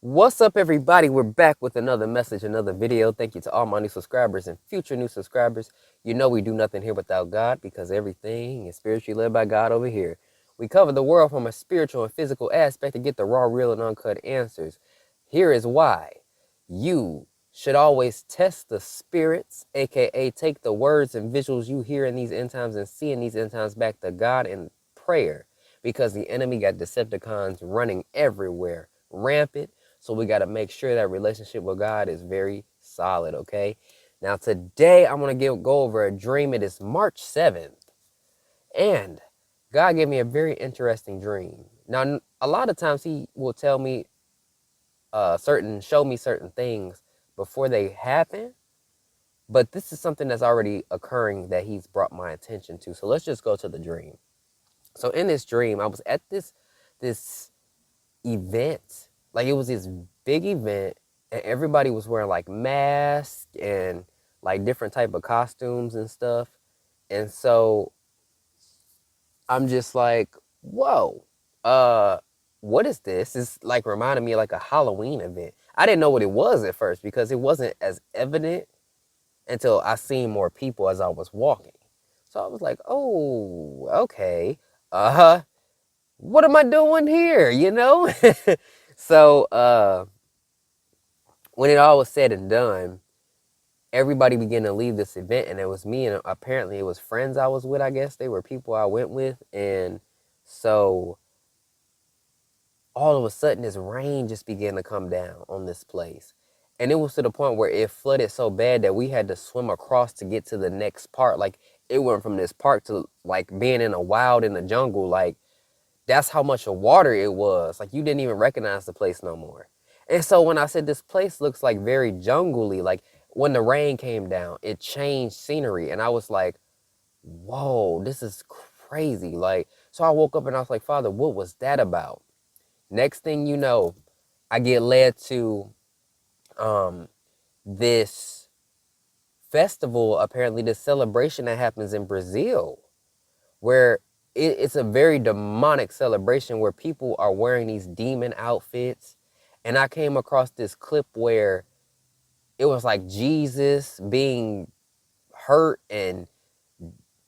What's up, everybody? We're back with another message, another video. Thank you to all my new subscribers and future new subscribers. You know we do nothing here without God because everything is spiritually led by God over here. We cover the world from a spiritual and physical aspect to get the raw, real, and uncut answers. Here is why. You should always test the spirits, aka take the words and visuals you hear in these end times and see in these end times back to God in prayer, because the enemy got Decepticons running everywhere, rampant. So we got to make sure that relationship with God is very solid, okay? Now today I'm going to go over a dream. It is March 7th. And God gave me a very interesting dream. Now, a lot of times he will tell me show me certain things before they happen. But this is something that's already occurring that he's brought my attention to. So let's just go to the dream. So in this dream, I was at this event. Like, it was this big event and everybody was wearing like masks and like different type of costumes and stuff. And so I'm just like, whoa, what is this? It's like reminding me of like a Halloween event. I didn't know what it was at first because it wasn't as evident until I seen more people as I was walking. So I was like, oh, okay. What am I doing here? You know? So when it all was said and done, everybody began to leave this event, and it was me, and apparently it was friends I was with. I guess they were people I went with. And so all of a sudden this rain just began to come down on this place, and it was to the point where it flooded so bad that we had to swim across to get to the next part. Like, it went from this park to like being in a wild in the jungle. Like, that's how much of water it was. Like, you didn't even recognize the place no more. And so when I said this place looks like very jungly, like when the rain came down, it changed scenery. And I was like, whoa, this is crazy. Like, so I woke up and I was like, Father, what was that about? Next thing you know, I get led to this festival, apparently this celebration that happens in Brazil, where it's a very demonic celebration where people are wearing these demon outfits. And I came across this clip where it was like Jesus being hurt, and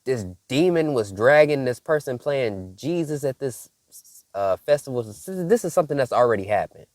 this demon was dragging this person playing Jesus at this festival. This is something that's already happened.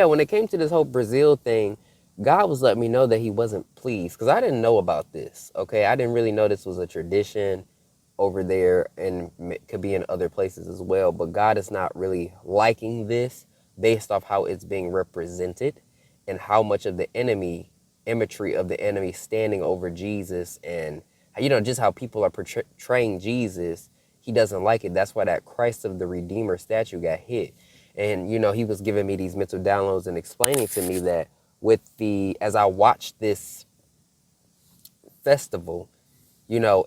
when it came to this whole Brazil thing, God was letting me know that he wasn't pleased because I didn't know about this. Okay. I didn't really know this was a tradition over there and could be in other places as well. But God is not really liking this based off how it's being represented and how much of the enemy, imagery of the enemy standing over Jesus and, just how people are portraying Jesus. He doesn't like it. That's why that Christ of the Redeemer statue got hit. And, he was giving me these mental downloads and explaining to me that as I watched this festival, you know,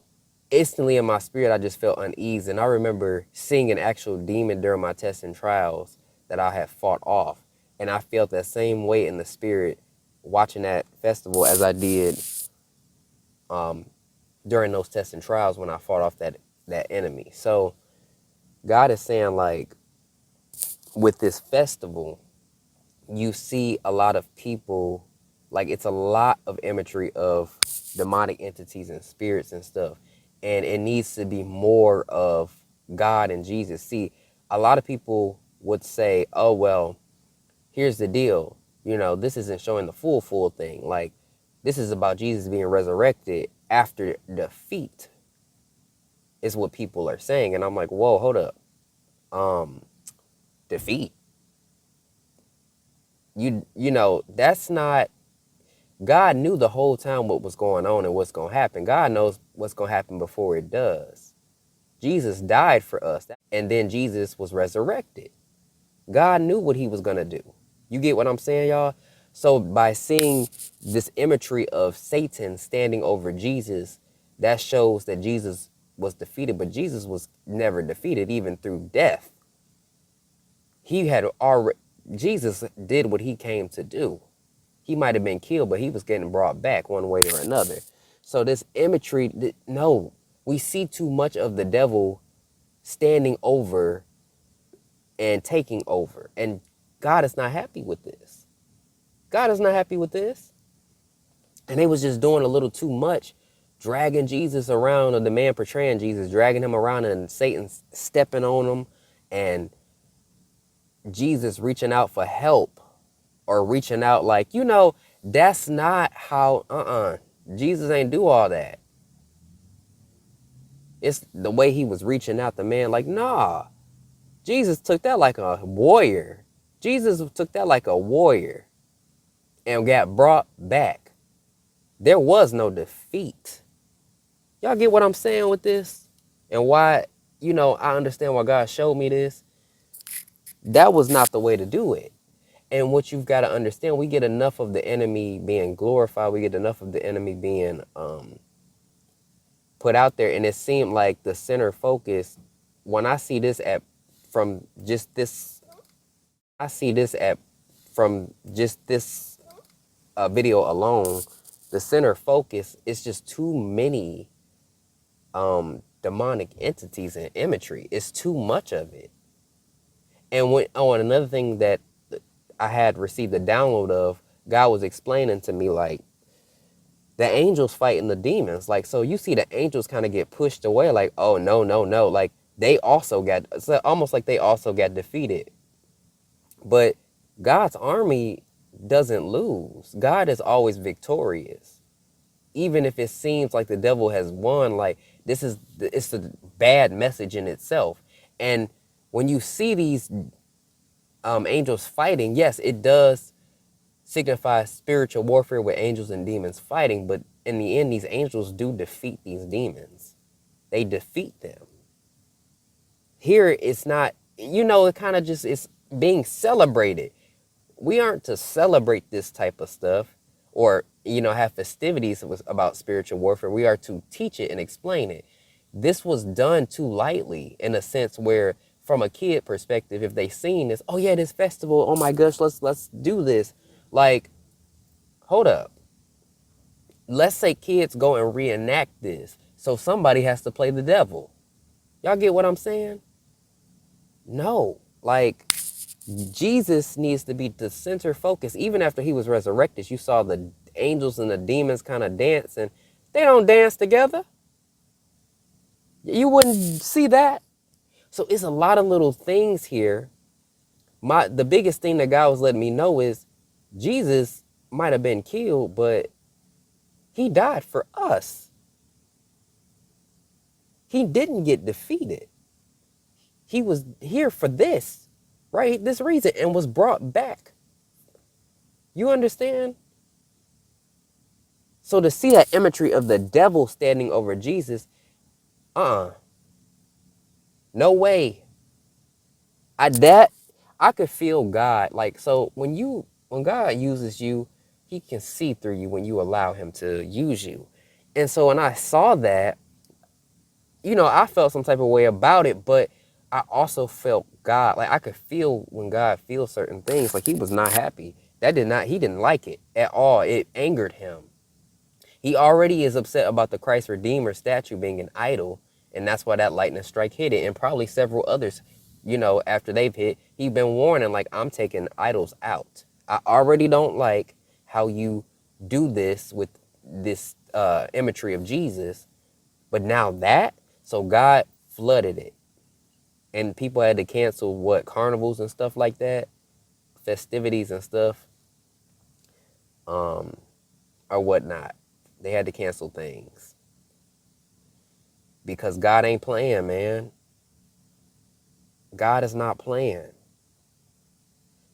instantly in my spirit, I just felt unease. And I remember seeing an actual demon during my tests and trials that I had fought off. And I felt that same way in the spirit watching that festival as I did during those tests and trials when I fought off that enemy. So God is saying, like, with this festival, you see a lot of people, like, it's a lot of imagery of demonic entities and spirits and stuff. And it needs to be more of God and Jesus. See, a lot of people would say, oh, well, here's the deal. This isn't showing the full thing. Like, this is about Jesus being resurrected after defeat, is what people are saying. And I'm like, whoa, hold up. Defeat. That's not, God knew the whole time what was going on and what's going to happen. God knows what's going to happen before it does. Jesus died for us, and then Jesus was resurrected. God knew what he was going to do. You get what I'm saying, y'all? So by seeing this imagery of Satan standing over Jesus, that shows that Jesus was defeated, but Jesus was never defeated, even through death. Jesus did what he came to do. He might have been killed, but he was getting brought back one way or another. So this imagery, no, we see too much of the devil standing over and taking over. And God is not happy with this. God is not happy with this. And they was just doing a little too much, dragging Jesus around, or the man portraying Jesus, dragging him around, and Satan stepping on him, and Jesus reaching out for help, or reaching out like, that's not how, Jesus ain't do all that. It's the way he was reaching out, the man, like, nah. Jesus took that like a warrior. Jesus took that like a warrior and got brought back. There was no defeat. Y'all get what I'm saying with this? And why, I understand why God showed me this. That was not the way to do it. And what you've got to understand, we get enough of the enemy being glorified. We get enough of the enemy being put out there. And it seemed like the center focus, when I see this app from just this, video alone, the center focus is just too many demonic entities and imagery. It's too much of it. And and another thing that I had received a download of, God was explaining to me, like, the angels fighting the demons. Like, so you see the angels kind of get pushed away, like, oh, no, no, no. Like, it's almost like they also got defeated. But God's army doesn't lose. God is always victorious. Even if it seems like the devil has won, like, it's a bad message in itself. And when you see these angels fighting, yes, it does signify spiritual warfare with angels and demons fighting, but in the end, these angels do defeat these demons. They defeat them. Here, it's not, it kind of just is being celebrated. We aren't to celebrate this type of stuff or, have festivities about spiritual warfare. We are to teach it and explain it. This was done too lightly, in a sense where, from a kid perspective, if they seen this, oh yeah, this festival, oh my gosh, let's do this. Like, hold up. Let's say kids go and reenact this. So somebody has to play the devil. Y'all get what I'm saying? No. Like, Jesus needs to be the center focus. Even after he was resurrected, you saw the angels and the demons kind of dancing. They don't dance together. You wouldn't see that. So it's a lot of little things here The biggest thing that God was letting me know is Jesus might have been killed, but he died for us. He didn't get defeated. He was here for this, right? This reason, and was brought back. You understand? So to see that imagery of the devil standing over Jesus, no way. I could feel God. Like, so when God uses you, he can see through you when you allow him to use you. And so when I saw that, I felt some type of way about it, but I also felt God. Like, I could feel when God feels certain things. Like, he was not happy. He didn't like it at all. It angered him. He already is upset about the Christ Redeemer statue being an idol, and that's why that lightning strike hit it, and probably several others, after they've hit. He's been warning, like, I'm taking idols out. I already don't like how you do this with this imagery of Jesus, but now that, so God flooded it, and people had to cancel carnivals and stuff like that, festivities and stuff, or whatnot. They had to cancel things because God ain't playing, man. God is not playing.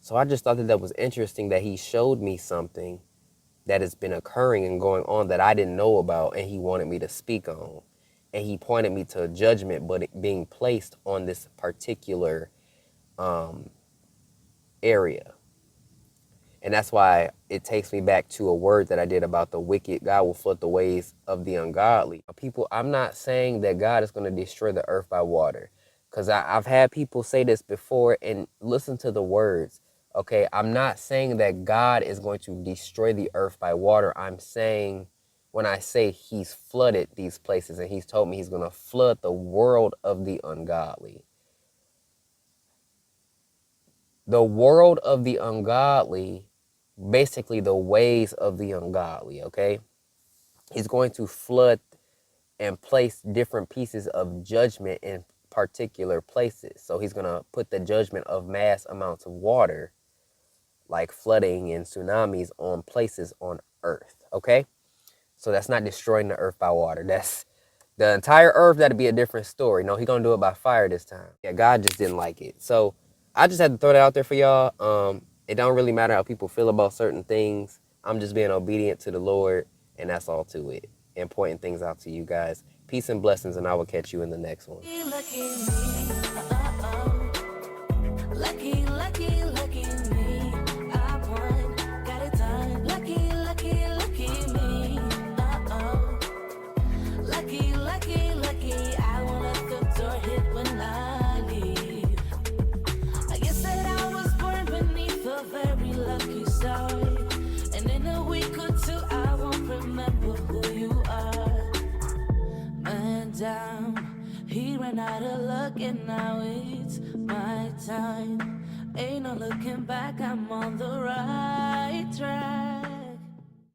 So I just thought that was interesting that he showed me something that has been occurring and going on that I didn't know about, and he wanted me to speak on. And he pointed me to a judgment being placed on this particular area. And that's why it takes me back to a word that I did about the wicked. God will flood the ways of the ungodly. People, I'm not saying that God is going to destroy the earth by water, because I've had people say this before, and listen to the words. Okay, I'm not saying that God is going to destroy the earth by water. I'm saying, when I say he's flooded these places and he's told me he's going to flood the world of the ungodly. The world of the ungodly, basically the ways of the ungodly, okay? He's going to flood and place different pieces of judgment in particular places. So he's going to put the judgment of mass amounts of water, like flooding and tsunamis, on places on earth, okay? So that's not destroying the earth by water. That's the entire earth. That'd be a different story. No, he's going to do it by fire this time. Yeah, God just didn't like it. So I just had to throw that out there for y'all. It don't really matter how people feel about certain things. I'm just being obedient to the Lord, and that's all to it. And pointing things out to you guys. Peace and blessings, and I will catch you in the next one. Lucky me, lucky, lucky, lucky me. I won, got it done. Lucky, lucky, lucky me. Lucky, lucky, lucky. I won't let the door hit when I leave. I guess that I was born beneath a very lucky star, and in a week or two I won't remember who you are. Man down, he ran out of luck and now it's my time. Ain't no looking back, I'm on the right track.